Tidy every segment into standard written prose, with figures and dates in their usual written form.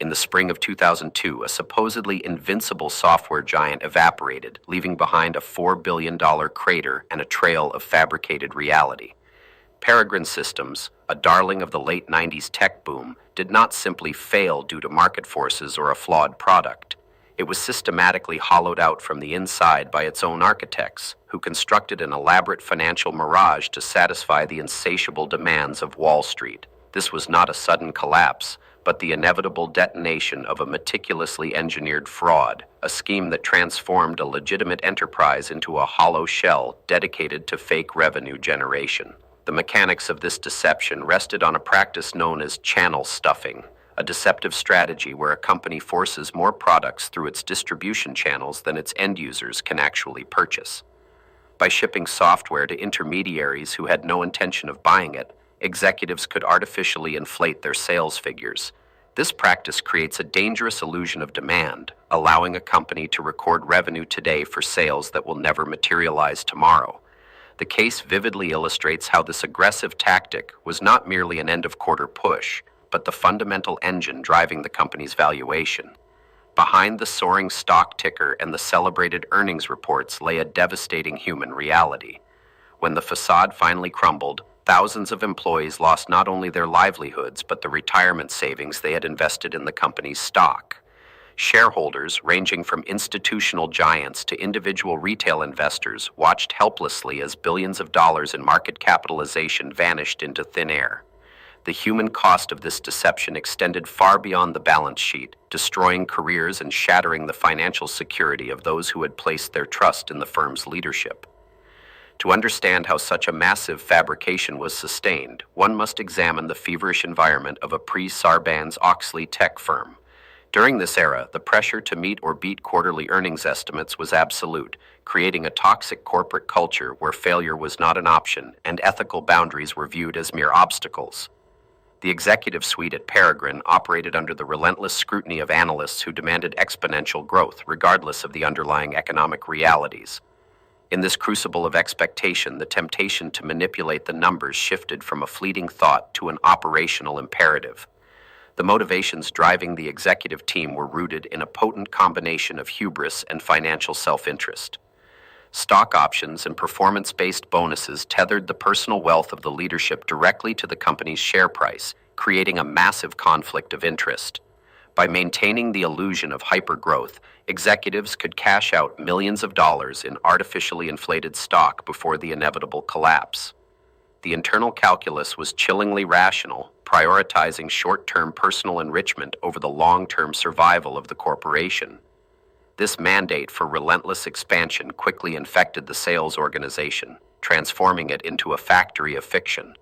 In the spring of 2002, a supposedly invincible software giant evaporated, leaving behind a $4 billion crater and a trail of fabricated reality. Peregrine Systems, a darling of the late 90s tech boom, did not simply fail due to market forces or a flawed product. It was systematically hollowed out from the inside by its own architects, who constructed an elaborate financial mirage to satisfy the insatiable demands of Wall Street. This was not a sudden collapse, but the inevitable detonation of a meticulously engineered fraud, a scheme that transformed a legitimate enterprise into a hollow shell dedicated to fake revenue generation. The mechanics of this deception rested on a practice known as channel stuffing, a deceptive strategy where a company forces more products through its distribution channels than its end users can actually purchase. By shipping software to intermediaries who had no intention of buying it, executives could artificially inflate their sales figures. This practice creates a dangerous illusion of demand, allowing a company to record revenue today for sales that will never materialize tomorrow. The case vividly illustrates how this aggressive tactic was not merely an end-of-quarter push, but the fundamental engine driving the company's valuation. Behind the soaring stock ticker and the celebrated earnings reports lay a devastating human reality. When the facade finally crumbled, thousands of employees lost not only their livelihoods but the retirement savings they had invested in the company's stock. Shareholders, ranging from institutional giants to individual retail investors, watched helplessly as billions of dollars in market capitalization vanished into thin air. The human cost of this deception extended far beyond the balance sheet, destroying careers and shattering the financial security of those who had placed their trust in the firm's leadership. To understand how such a massive fabrication was sustained, one must examine the feverish environment of a pre-Sarbanes-Oxley tech firm. During this era, the pressure to meet or beat quarterly earnings estimates was absolute, creating a toxic corporate culture where failure was not an option and ethical boundaries were viewed as mere obstacles. The executive suite at Peregrine operated under the relentless scrutiny of analysts who demanded exponential growth, regardless of the underlying economic realities. In this crucible of expectation, the temptation to manipulate the numbers shifted from a fleeting thought to an operational imperative. The motivations driving the executive team were rooted in a potent combination of hubris and financial self-interest. Stock options and performance-based bonuses tethered the personal wealth of the leadership directly to the company's share price, creating a massive conflict of interest. By maintaining the illusion of hypergrowth, executives could cash out millions of dollars in artificially inflated stock before the inevitable collapse. The internal calculus was chillingly rational, prioritizing short-term personal enrichment over the long-term survival of the corporation. This mandate for relentless expansion quickly infected the sales organization, transforming it into a factory of fiction.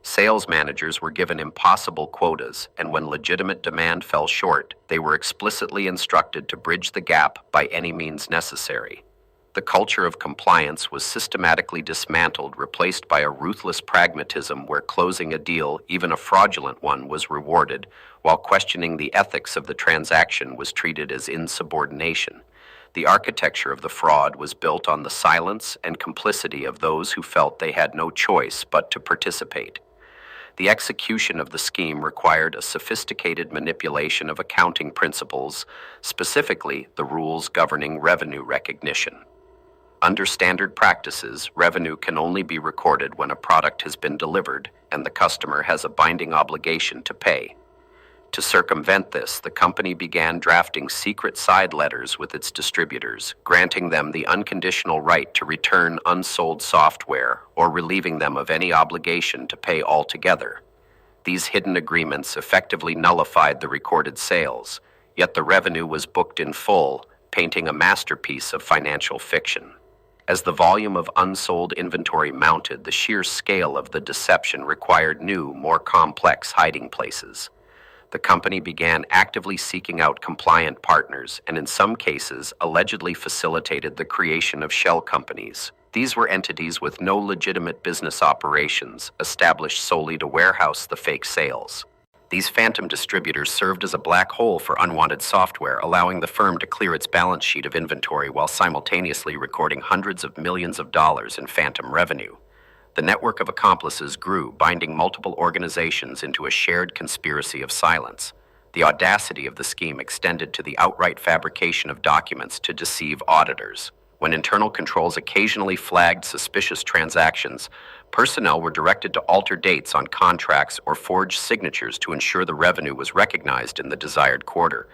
Sales managers were given impossible quotas, and when legitimate demand fell short, they were explicitly instructed to bridge the gap by any means necessary. The culture of compliance was systematically dismantled, replaced by a ruthless pragmatism where closing a deal, even a fraudulent one, was rewarded, while questioning the ethics of the transaction was treated as insubordination. The architecture of the fraud was built on the silence and complicity of those who felt they had no choice but to participate. The execution of the scheme required a sophisticated manipulation of accounting principles, specifically the rules governing revenue recognition. Under standard practices, revenue can only be recorded when a product has been delivered and the customer has a binding obligation to pay. To circumvent this, the company began drafting secret side letters with its distributors, granting them the unconditional right to return unsold software or relieving them of any obligation to pay altogether. These hidden agreements effectively nullified the recorded sales, yet the revenue was booked in full, painting a masterpiece of financial fiction. As the volume of unsold inventory mounted, the sheer scale of the deception required new, more complex hiding places. The company began actively seeking out compliant partners and in some cases allegedly facilitated the creation of shell companies. These were entities with no legitimate business operations, established solely to warehouse the fake sales. These phantom distributors served as a black hole for unwanted software, allowing the firm to clear its balance sheet of inventory while simultaneously recording hundreds of millions of dollars in phantom revenue. The network of accomplices grew, binding multiple organizations into a shared conspiracy of silence. The audacity of the scheme extended to the outright fabrication of documents to deceive auditors. When internal controls occasionally flagged suspicious transactions, personnel were directed to alter dates on contracts or forge signatures to ensure the revenue was recognized in the desired quarter.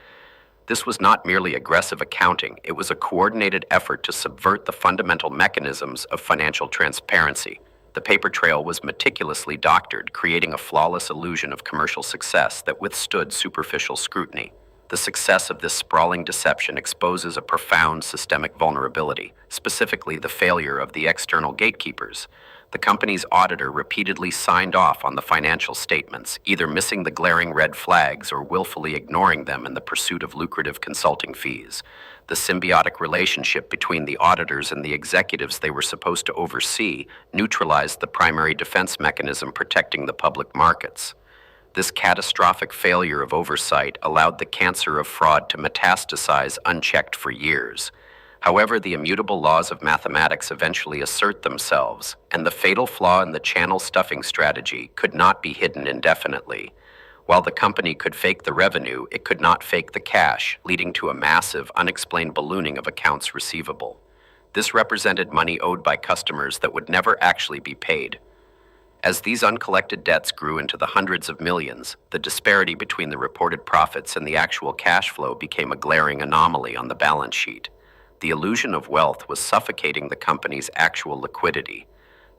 This was not merely aggressive accounting, it was a coordinated effort to subvert the fundamental mechanisms of financial transparency. The paper trail was meticulously doctored, creating a flawless illusion of commercial success that withstood superficial scrutiny. The success of this sprawling deception exposes a profound systemic vulnerability, specifically the failure of the external gatekeepers. The company's auditor repeatedly signed off on the financial statements, either missing the glaring red flags or willfully ignoring them in the pursuit of lucrative consulting fees. The symbiotic relationship between the auditors and the executives they were supposed to oversee neutralized the primary defense mechanism protecting the public markets. This catastrophic failure of oversight allowed the cancer of fraud to metastasize unchecked for years. However, the immutable laws of mathematics eventually assert themselves, and the fatal flaw in the channel stuffing strategy could not be hidden indefinitely. While the company could fake the revenue, it could not fake the cash, leading to a massive, unexplained ballooning of accounts receivable. This represented money owed by customers that would never actually be paid. As these uncollected debts grew into the hundreds of millions, the disparity between the reported profits and the actual cash flow became a glaring anomaly on the balance sheet. The illusion of wealth was suffocating the company's actual liquidity.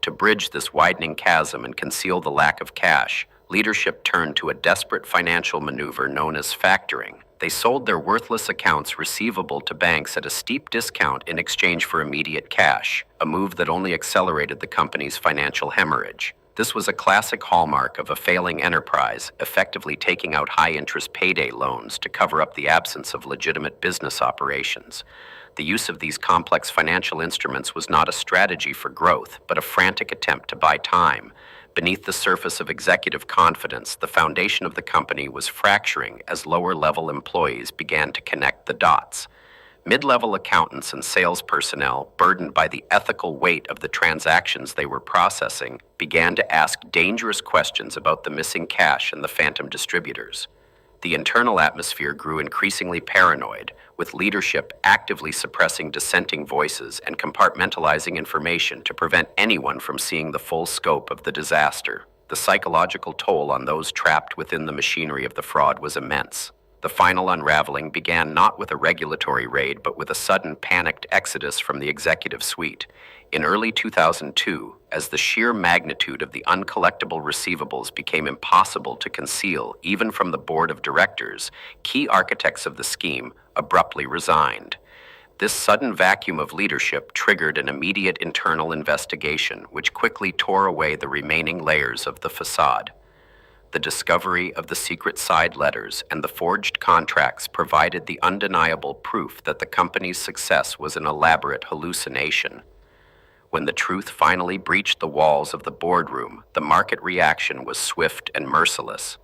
To bridge this widening chasm and conceal the lack of cash, leadership turned to a desperate financial maneuver known as factoring. They sold their worthless accounts receivable to banks at a steep discount in exchange for immediate cash, a move that only accelerated the company's financial hemorrhage. This was a classic hallmark of a failing enterprise, effectively taking out high-interest payday loans to cover up the absence of legitimate business operations. The use of these complex financial instruments was not a strategy for growth, but a frantic attempt to buy time. Beneath the surface of executive confidence, the foundation of the company was fracturing as lower-level employees began to connect the dots. Mid-level accountants and sales personnel, burdened by the ethical weight of the transactions they were processing, began to ask dangerous questions about the missing cash and the phantom distributors. The internal atmosphere grew increasingly paranoid, with leadership actively suppressing dissenting voices and compartmentalizing information to prevent anyone from seeing the full scope of the disaster. The psychological toll on those trapped within the machinery of the fraud was immense. The final unraveling began not with a regulatory raid, but with a sudden panicked exodus from the executive suite. In early 2002, as the sheer magnitude of the uncollectible receivables became impossible to conceal, even from the board of directors, key architects of the scheme abruptly resigned. This sudden vacuum of leadership triggered an immediate internal investigation, which quickly tore away the remaining layers of the facade. The discovery of the secret side letters and the forged contracts provided the undeniable proof that the company's success was an elaborate hallucination. When the truth finally breached the walls of the boardroom, the market reaction was swift and merciless.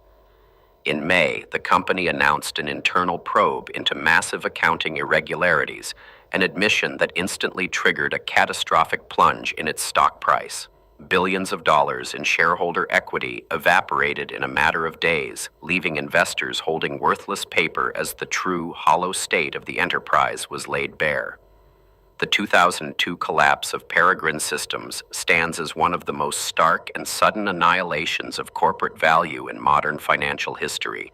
In May, the company announced an internal probe into massive accounting irregularities, an admission that instantly triggered a catastrophic plunge in its stock price. Billions of dollars in shareholder equity evaporated in a matter of days, leaving investors holding worthless paper as the true, hollow state of the enterprise was laid bare. The 2002 collapse of Peregrine Systems stands as one of the most stark and sudden annihilations of corporate value in modern financial history.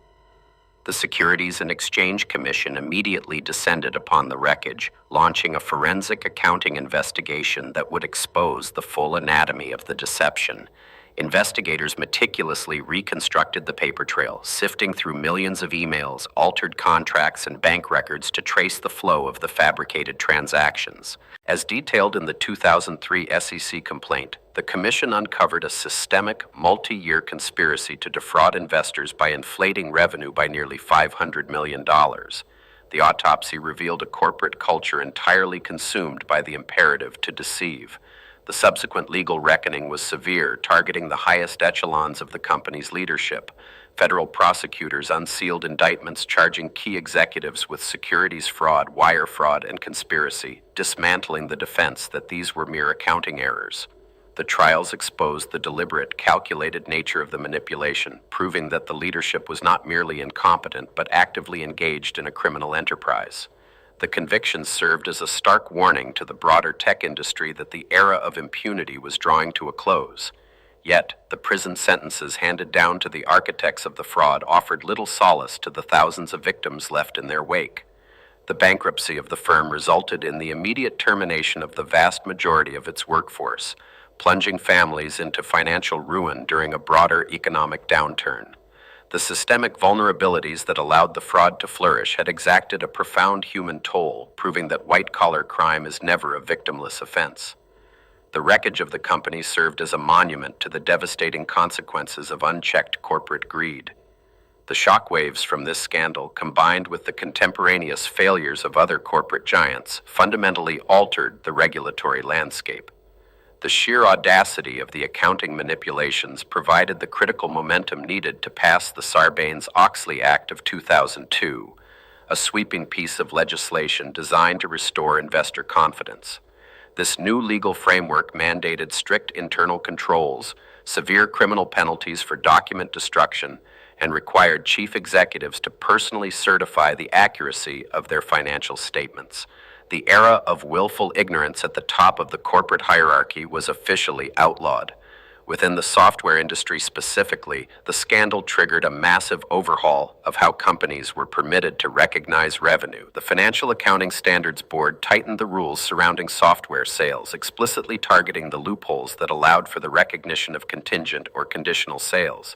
The Securities and Exchange Commission immediately descended upon the wreckage, launching a forensic accounting investigation that would expose the full anatomy of the deception. Investigators meticulously reconstructed the paper trail, sifting through millions of emails, altered contracts, and bank records to trace the flow of the fabricated transactions. As detailed in the 2003 SEC complaint, the Commission uncovered a systemic, multi-year conspiracy to defraud investors by inflating revenue by nearly $500 million. The autopsy revealed a corporate culture entirely consumed by the imperative to deceive. The subsequent legal reckoning was severe, targeting the highest echelons of the company's leadership. Federal prosecutors unsealed indictments charging key executives with securities fraud, wire fraud, and conspiracy, dismantling the defense that these were mere accounting errors. The trials exposed the deliberate, calculated nature of the manipulation, proving that the leadership was not merely incompetent but actively engaged in a criminal enterprise. The convictions served as a stark warning to the broader tech industry that the era of impunity was drawing to a close. Yet, the prison sentences handed down to the architects of the fraud offered little solace to the thousands of victims left in their wake. The bankruptcy of the firm resulted in the immediate termination of the vast majority of its workforce, plunging families into financial ruin during a broader economic downturn. The systemic vulnerabilities that allowed the fraud to flourish had exacted a profound human toll, proving that white-collar crime is never a victimless offense. The wreckage of the company served as a monument to the devastating consequences of unchecked corporate greed. The shockwaves from this scandal, combined with the contemporaneous failures of other corporate giants, fundamentally altered the regulatory landscape. The sheer audacity of the accounting manipulations provided the critical momentum needed to pass the Sarbanes-Oxley Act of 2002, a sweeping piece of legislation designed to restore investor confidence. This new legal framework mandated strict internal controls, severe criminal penalties for document destruction, and required chief executives to personally certify the accuracy of their financial statements. The era of willful ignorance at the top of the corporate hierarchy was officially outlawed. Within the software industry specifically, the scandal triggered a massive overhaul of how companies were permitted to recognize revenue. The Financial Accounting Standards Board tightened the rules surrounding software sales, explicitly targeting the loopholes that allowed for the recognition of contingent or conditional sales.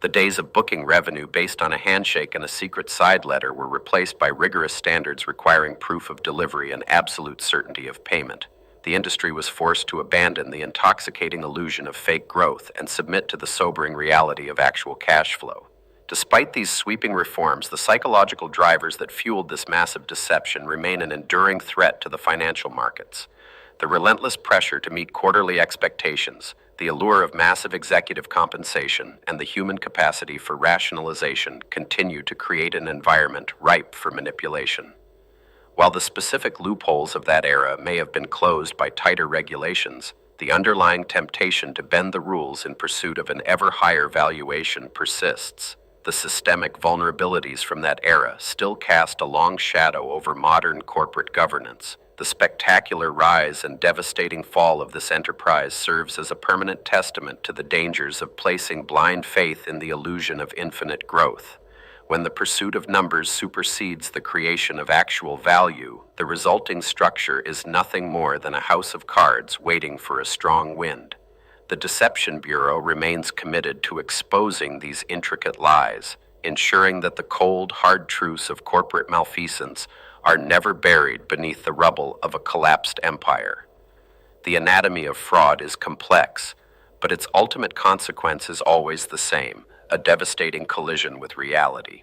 The days of booking revenue based on a handshake and a secret side letter were replaced by rigorous standards requiring proof of delivery and absolute certainty of payment. The industry was forced to abandon the intoxicating illusion of fake growth and submit to the sobering reality of actual cash flow. Despite these sweeping reforms, the psychological drivers that fueled this massive deception remain an enduring threat to the financial markets. The relentless pressure to meet quarterly expectations, the allure of massive executive compensation, and the human capacity for rationalization continue to create an environment ripe for manipulation. While the specific loopholes of that era may have been closed by tighter regulations, the underlying temptation to bend the rules in pursuit of an ever higher valuation persists. The systemic vulnerabilities from that era still cast a long shadow over modern corporate governance. The spectacular rise and devastating fall of this enterprise serves as a permanent testament to the dangers of placing blind faith in the illusion of infinite growth. When the pursuit of numbers supersedes the creation of actual value, the resulting structure is nothing more than a house of cards waiting for a strong wind. The Deception Bureau remains committed to exposing these intricate lies, ensuring that the cold, hard truths of corporate malfeasance are never buried beneath the rubble of a collapsed empire. The anatomy of fraud is complex, but its ultimate consequence is always the same: a devastating collision with reality.